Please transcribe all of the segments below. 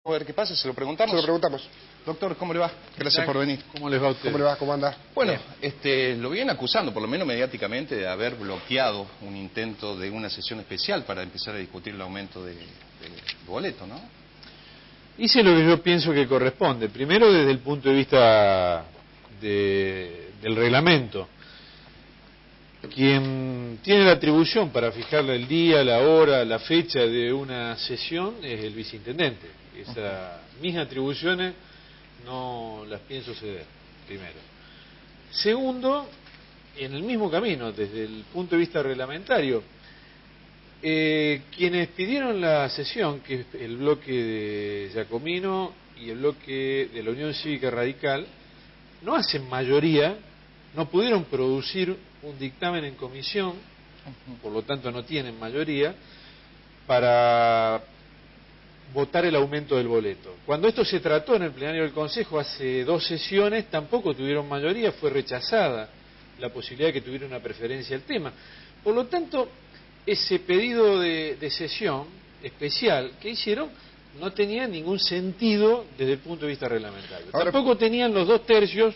A ver qué pasa, se lo preguntamos. Se lo preguntamos. Doctor, ¿cómo le va? Gracias por venir. ¿Cómo les va a usted? ¿Cómo le va? ¿Cómo anda? Bueno, lo vienen acusando, por lo menos mediáticamente, de haber bloqueado un intento de una sesión especial para empezar a discutir el aumento del boleto, ¿no? Hice lo que yo pienso que corresponde. Primero, desde el punto de vista del reglamento. Quien tiene la atribución para fijarle el día, la hora, la fecha de una sesión es el viceintendente. Mis atribuciones no las pienso ceder, primero. Segundo, en el mismo camino, desde el punto de vista reglamentario, quienes pidieron la sesión, que es el bloque de Giacomino y el bloque de la Unión Cívica Radical, no hacen mayoría, no pudieron producir un dictamen en comisión, por lo tanto no tienen mayoría, para votar el aumento del boleto. Cuando esto se trató en el plenario del Consejo hace 2 sesiones, tampoco tuvieron mayoría, fue rechazada la posibilidad de que tuviera una preferencia el tema. Por lo tanto, ese pedido de sesión especial que hicieron no tenía ningún sentido desde el punto de vista reglamentario. Ahora, tampoco tenían los dos tercios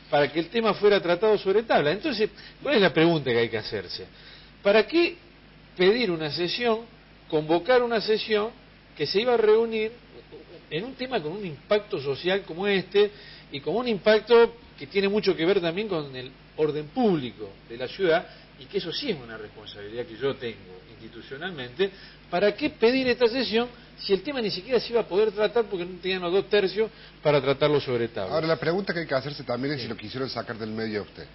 para que el tema fuera tratado sobre tabla. Entonces, ¿cuál es la pregunta que hay que hacerse? ¿Para qué pedir una sesión, convocar una sesión que se iba a reunir en un tema con un impacto social como este y con un impacto que tiene mucho que ver también con el orden público de la ciudad, y que eso sí es una responsabilidad que yo tengo institucionalmente? ¿Para qué pedir esta sesión si el tema ni siquiera se iba a poder tratar porque no tenían los 2 tercios para tratarlo sobre tabla? Ahora, la pregunta que hay que hacerse también es si lo quisieron sacar del medio a usted.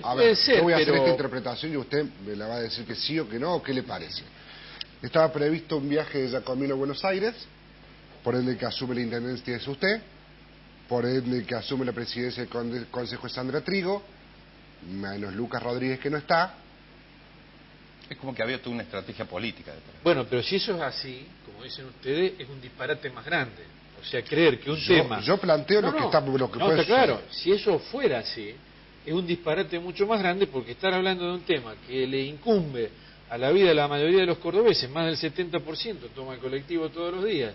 Puede ser, yo voy a hacer pero esta interpretación y usted me la va a decir que sí o que no, o qué le parece. Estaba previsto un viaje de Giacomino a Buenos Aires, por ende que asume la intendencia es usted, por ende que asume la presidencia del Consejo es Sandra Trigo, menos Lucas Rodríguez, que no está. Es como que había toda una estrategia política detrás. Bueno, pero si eso es así, como dicen ustedes, es un disparate más grande. O sea, creer que un tema... Yo planteo lo que está... Lo que puede está claro. Si eso fuera así, es un disparate mucho más grande, porque estar hablando de un tema que le incumbe a la vida de la mayoría de los cordobeses, más del 70% toma el colectivo todos los días,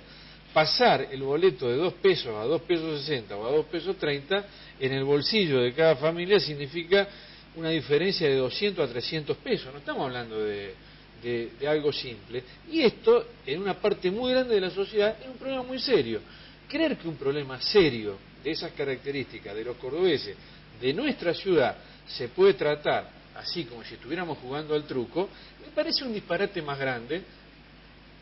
pasar el boleto de 2 pesos a 2 pesos 60 o a 2 pesos 30 en el bolsillo de cada familia significa una diferencia de 200 a 300 pesos. No estamos hablando de algo simple. Y esto, en una parte muy grande de la sociedad, es un problema muy serio. Creer que un problema serio de esas características de los cordobeses, de nuestra ciudad, se puede tratar así como si estuviéramos jugando al truco, me parece un disparate más grande,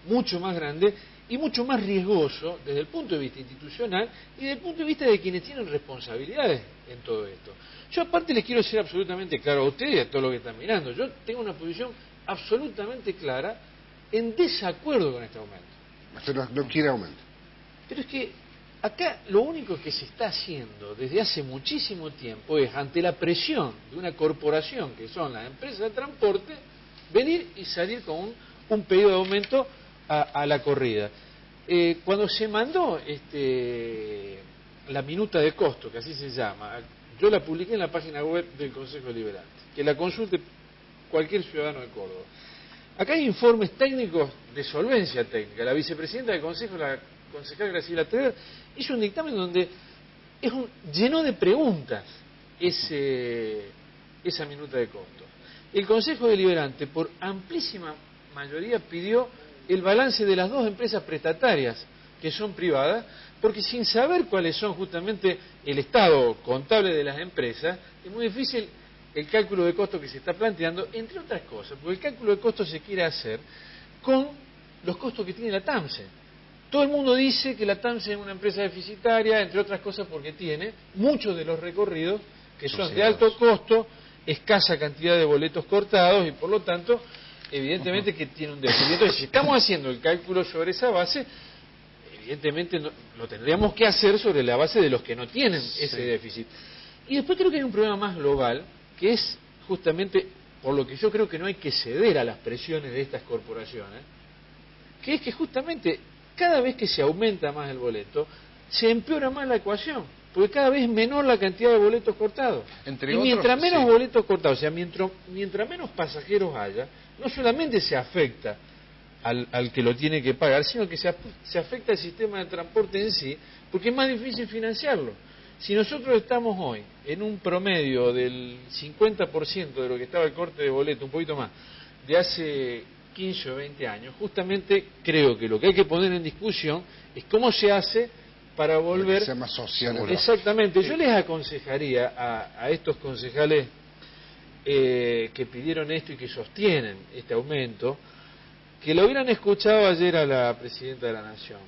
mucho más grande y mucho más riesgoso desde el punto de vista institucional y desde el punto de vista de quienes tienen responsabilidades en todo esto. Yo aparte les quiero ser absolutamente claro a ustedes y a todos los que están mirando, yo tengo una posición absolutamente clara en desacuerdo con este aumento. Usted no quiere aumento. Pero es que acá lo único que se está haciendo desde hace muchísimo tiempo es, ante la presión de una corporación que son las empresas de transporte, venir y salir con un pedido de aumento a la corrida. Cuando se mandó la minuta de costo, que así se llama, yo la publiqué en la página web del Consejo Deliberante, que la consulte cualquier ciudadano de Córdoba. Acá hay informes técnicos de solvencia técnica. La vicepresidenta del Consejo, la concejal Graciela Teber, hizo un dictamen donde llenó de preguntas esa minuta de costo. El Consejo Deliberante, por amplísima mayoría, pidió el balance de las 2 empresas prestatarias que son privadas, porque sin saber cuáles son justamente el estado contable de las empresas, es muy difícil el cálculo de costo que se está planteando, entre otras cosas, porque el cálculo de costo se quiere hacer con los costos que tiene la TAMSE. Todo el mundo dice que la TAMSE es una empresa deficitaria, entre otras cosas porque tiene muchos de los recorridos que son de alto costo, escasa cantidad de boletos cortados y por lo tanto, evidentemente que tiene un déficit. Entonces, si estamos haciendo el cálculo sobre esa base, evidentemente lo tendríamos que hacer sobre la base de los que no tienen ese déficit. Y después creo que hay un problema más global, que es justamente por lo que yo creo que no hay que ceder a las presiones de estas corporaciones, que es que justamente cada vez que se aumenta más el boleto, se empeora más la ecuación, porque cada vez es menor la cantidad de boletos cortados. Y mientras menos boletos cortados, o sea, mientras menos pasajeros haya, no solamente se afecta al que lo tiene que pagar, sino que se afecta al sistema de transporte en sí, porque es más difícil financiarlo. Si nosotros estamos hoy en un promedio del 50% de lo que estaba el corte de boleto, un poquito más, de hace 15 o 20 años, justamente creo que lo que hay que poner en discusión es cómo se hace para volver... Que sea más social. Exactamente. Yo les aconsejaría a estos concejales que pidieron esto y que sostienen este aumento, que lo hubieran escuchado ayer a la Presidenta de la Nación.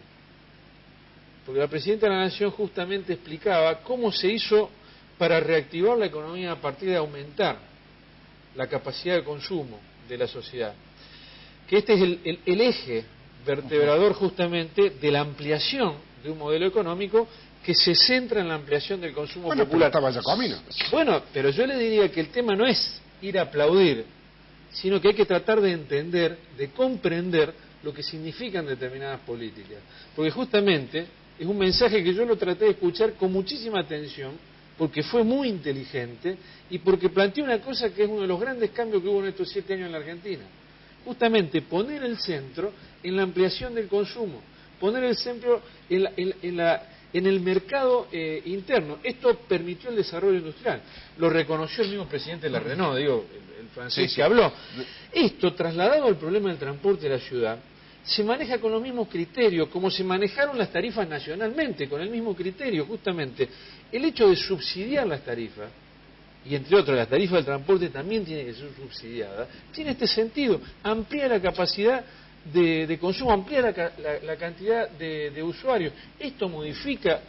Porque la Presidenta de la Nación justamente explicaba cómo se hizo para reactivar la economía a partir de aumentar la capacidad de consumo de la sociedad. Que este es el eje vertebrador justamente de la ampliación de un modelo económico que se centra en la ampliación del consumo popular. Pero estaba Giacomino. Bueno, pero yo le diría que el tema no es ir a aplaudir, sino que hay que tratar de entender, de comprender lo que significan determinadas políticas. Porque justamente es un mensaje que yo lo traté de escuchar con muchísima atención, porque fue muy inteligente y porque planteó una cosa que es uno de los grandes cambios que hubo en estos 7 años en la Argentina. Justamente poner el centro en la ampliación del consumo, poner el centro en el mercado interno. Esto permitió el desarrollo industrial. Lo reconoció el mismo presidente de la Renault, digo, el francés que habló. Esto, trasladado al problema del transporte de la ciudad, se maneja con los mismos criterios, como se manejaron las tarifas nacionalmente, con el mismo criterio, justamente. El hecho de subsidiar las tarifas, y entre otras la tarifa del transporte también tiene que ser subsidiada, tiene este sentido: amplía la capacidad de consumo, amplía la cantidad de usuarios. Esto modifica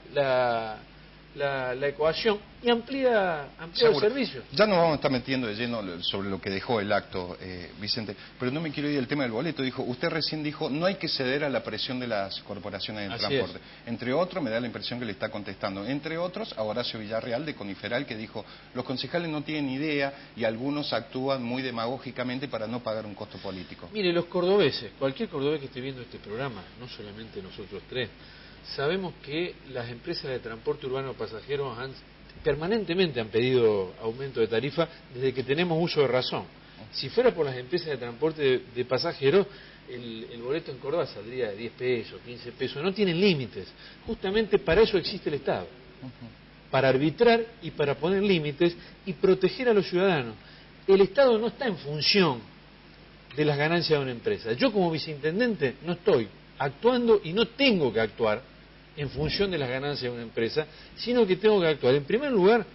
la ecuación y amplía los servicios. Ya nos vamos a estar metiendo de lleno sobre lo que dejó el acto, Vicente, pero no me quiero ir del tema del boleto. Usted recién dijo, no hay que ceder a la presión de las corporaciones del transporte. Entre otros, me da la impresión que le está contestando, entre otros, a Horacio Villarreal de Coniferal, que dijo, los concejales no tienen idea y algunos actúan muy demagógicamente para no pagar un costo político. Mire, los cordobeses, cualquier cordobés que esté viendo este programa, no solamente nosotros tres, sabemos que las empresas de transporte urbano pasajeros permanentemente han pedido aumento de tarifa desde que tenemos uso de razón. Si fuera por las empresas de transporte de pasajeros, el boleto en Córdoba saldría de 10 pesos, 15 pesos, no tienen límites. Justamente para eso existe el Estado, para arbitrar y para poner límites y proteger a los ciudadanos. El Estado no está en función de las ganancias de una empresa. Yo como viceintendente no estoy actuando y no tengo que actuar en función de las ganancias de una empresa, sino que tengo que actuar en primer lugar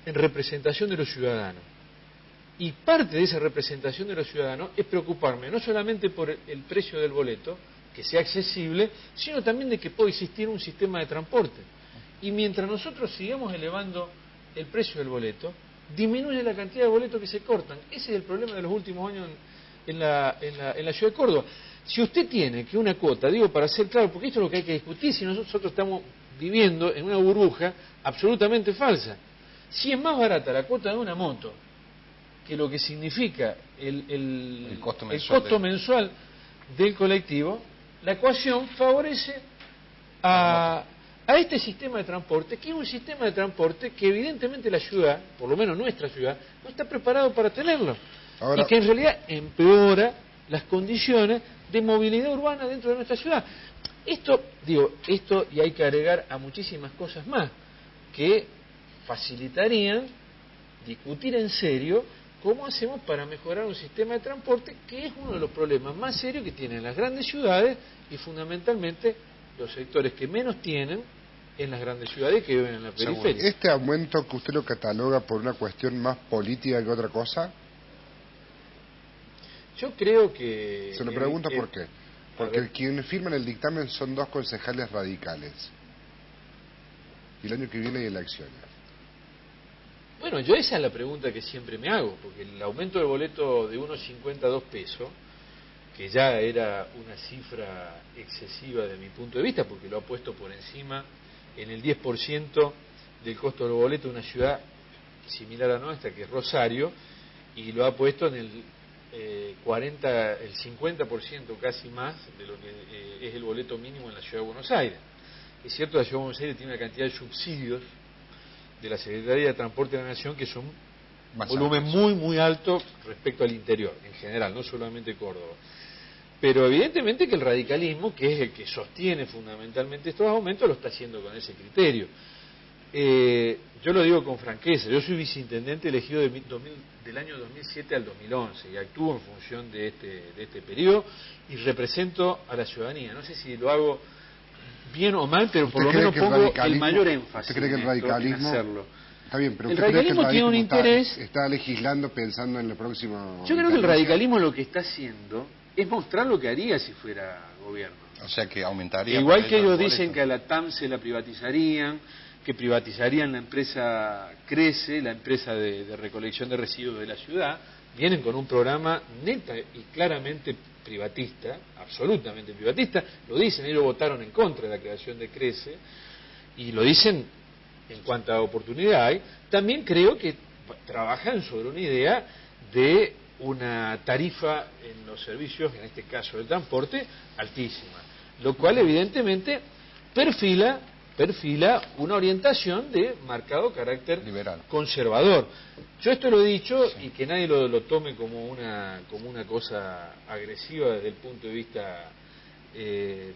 en representación de los ciudadanos. Y parte de esa representación de los ciudadanos es preocuparme no solamente por el precio del boleto, que sea accesible, sino también de que pueda existir un sistema de transporte. Y mientras nosotros sigamos elevando el precio del boleto, disminuye la cantidad de boletos que se cortan. Ese es el problema de los últimos años en la ciudad de Córdoba. Si usted tiene que una cuota, digo para ser claro, porque esto es lo que hay que discutir, si nosotros estamos viviendo en una burbuja absolutamente falsa. Si es más barata la cuota de una moto que lo que significa el costo mensual del colectivo, la ecuación favorece a este sistema de transporte, que es un sistema de transporte que evidentemente la ciudad, por lo menos nuestra ciudad, no está preparado para tenerlo. Ahora, y que en realidad empeora las condiciones de movilidad urbana dentro de nuestra ciudad. Esto, y hay que agregar a muchísimas cosas más, que facilitarían discutir en serio cómo hacemos para mejorar un sistema de transporte que es uno de los problemas más serios que tienen las grandes ciudades y fundamentalmente los sectores que menos tienen en las grandes ciudades que viven en la periferia. ¿Este aumento que usted lo cataloga por una cuestión más política que otra cosa? Yo creo que... Se lo pregunto por qué. Porque quienes firman el dictamen son 2 concejales radicales. Y el año que viene hay elecciones. Bueno, yo esa es la pregunta que siempre me hago, porque el aumento del boleto de 1,50 a 2 pesos, que ya era una cifra excesiva de mi punto de vista, porque lo ha puesto por encima en el 10% del costo del boleto de una ciudad similar a nuestra, que es Rosario, y lo ha puesto en el 50% casi más de lo que es el boleto mínimo en la Ciudad de Buenos Aires. Es cierto, la Ciudad de Buenos Aires tiene una cantidad de subsidios de la Secretaría de Transporte de la Nación que son un volumen muy, muy alto respecto al interior, en general, no solamente Córdoba. Pero evidentemente que el radicalismo, que es el que sostiene fundamentalmente estos aumentos, lo está haciendo con ese criterio. Yo lo digo con franqueza, yo soy viceintendente elegido del año 2007 al 2011 y actúo en función de este periodo y represento a la ciudadanía. No sé si lo hago bien o mal, pero por lo menos pongo el mayor énfasis. ¿Usted cree que el radicalismo en hacerlo? Está bien, pero el ¿usted cree que el radicalismo tiene un interés. Está legislando pensando en el próximo? Yo creo que el radicalismo lo que está haciendo es mostrar lo que haría si fuera gobierno. O sea, que aumentaría. Igual que ellos dicen que a la TAM se la privatizarían, que privatizarían la empresa Crece, la empresa de recolección de residuos de la ciudad, vienen con un programa neta y claramente privatista, absolutamente privatista. Lo dicen, ellos votaron en contra de la creación de Crece y lo dicen en cuanta oportunidad hay. También creo que trabajan sobre una idea de una tarifa en los servicios, en este caso del transporte, altísima, lo cual evidentemente perfila una orientación de marcado carácter liberal, conservador. Yo esto lo he dicho, sí, y que nadie lo tome como una cosa agresiva desde el punto de vista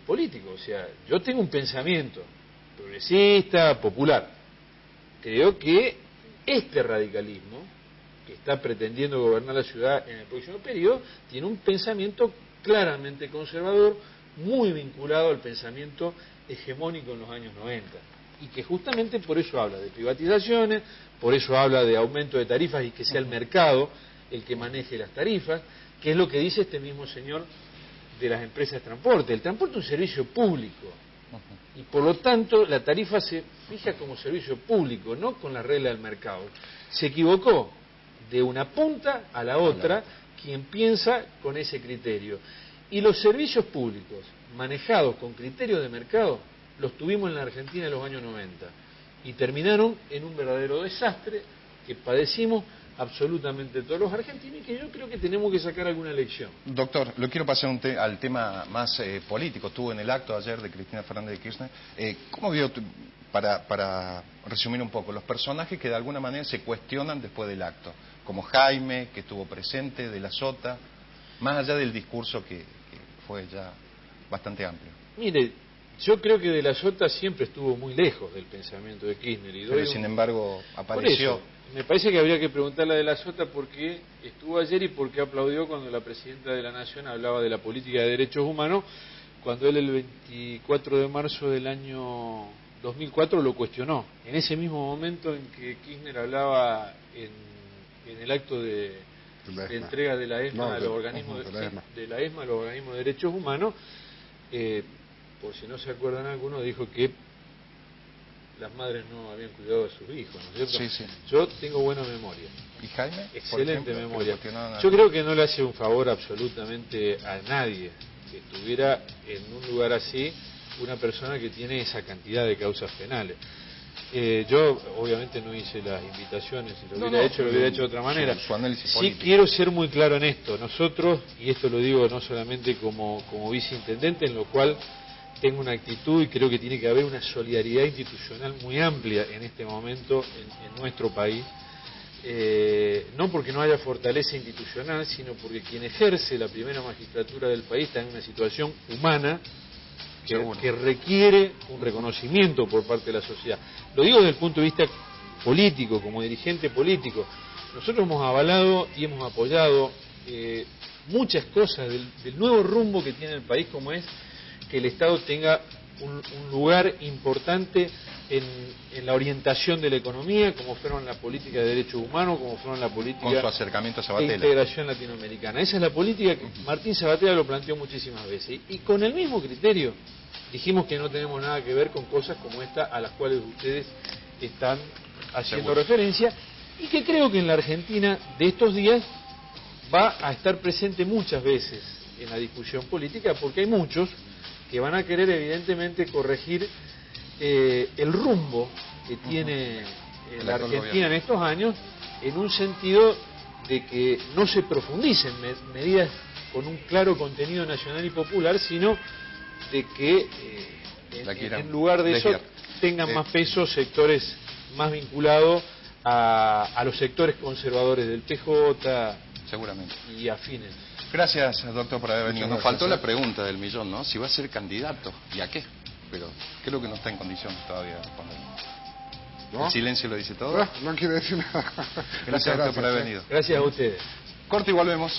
político. O sea, yo tengo un pensamiento progresista, popular. Creo que este radicalismo que está pretendiendo gobernar la ciudad en el próximo periodo tiene un pensamiento claramente conservador, muy vinculado al pensamiento hegemónico en los años 90, y que justamente por eso habla de privatizaciones, por eso habla de aumento de tarifas y que sea el mercado el que maneje las tarifas, que es lo que dice este mismo señor de las empresas de transporte. El transporte es un servicio público y por lo tanto la tarifa se fija como servicio público, no con la regla del mercado. Se equivocó de una punta a la otra quien piensa con ese criterio. Y los servicios públicos manejados con criterios de mercado los tuvimos en la Argentina en los años 90 y terminaron en un verdadero desastre que padecimos absolutamente todos los argentinos y que yo creo que tenemos que sacar alguna lección. Doctor, lo quiero pasar al tema más político. Estuvo en el acto ayer de Cristina Fernández de Kirchner. ¿Cómo vio, para resumir un poco, los personajes que de alguna manera se cuestionan después del acto? Como Jaime, que estuvo presente, de la Sota, más allá del discurso que fue ya bastante amplio. Mire, yo creo que de la Sota siempre estuvo muy lejos del pensamiento de Kirchner. Pero sin embargo apareció. Me parece que habría que preguntarle a de la Sota por qué estuvo ayer y por qué aplaudió cuando la Presidenta de la Nación hablaba de la política de derechos humanos, cuando él el 24 de marzo del año 2004 lo cuestionó. En ese mismo momento en que Kirchner hablaba en el acto de entrega de la ESMA a los organismos de derechos humanos, por si no se acuerdan algunos, dijo que las madres no habían cuidado de sus hijos, ¿no es cierto? Sí, sí. Yo tengo buena memoria. ¿Y Jaime? Excelente memoria. Yo creo que no le hace un favor absolutamente a nadie que estuviera en un lugar así una persona que tiene esa cantidad de causas penales. Yo obviamente no hice las invitaciones, si lo hubiera hecho de otra manera. Sí quiero ser muy claro en esto. Nosotros, y esto lo digo no solamente como viceintendente, en lo cual tengo una actitud y creo que tiene que haber una solidaridad institucional muy amplia en este momento en nuestro país, no porque no haya fortaleza institucional, sino porque quien ejerce la primera magistratura del país está en una situación humana que requiere un reconocimiento por parte de la sociedad. Lo digo desde el punto de vista político, como dirigente político. Nosotros hemos avalado y hemos apoyado muchas cosas del nuevo rumbo que tiene el país, como es que el Estado tenga un lugar importante en la orientación de la economía, como fueron las políticas de derechos humanos, como fueron la política con su acercamiento a Sabatella, de integración latinoamericana. Esa es la política que Martín Sabatella lo planteó muchísimas veces. Y con el mismo criterio dijimos que no tenemos nada que ver con cosas como esta a las cuales ustedes están haciendo referencia, y que creo que en la Argentina de estos días va a estar presente muchas veces en la discusión política, porque hay muchos que van a querer evidentemente corregir el rumbo que tiene la Argentina en estos años, en un sentido de que no se profundicen medidas con un claro contenido nacional y popular, sino de que en lugar de eso tengan más peso sectores más vinculados a los sectores conservadores del PJ, seguramente. y afines. Gracias, doctor, por haber venido. Nos Muchas faltó gracias. la pregunta del millón, ¿no? Si va a ser candidato y a qué. Pero creo que no está en condiciones todavía de responder. ¿No? El silencio lo dice todo. No quiere decir nada. Gracias, doctor, por haber venido. Gracias a ustedes. Corte y volvemos.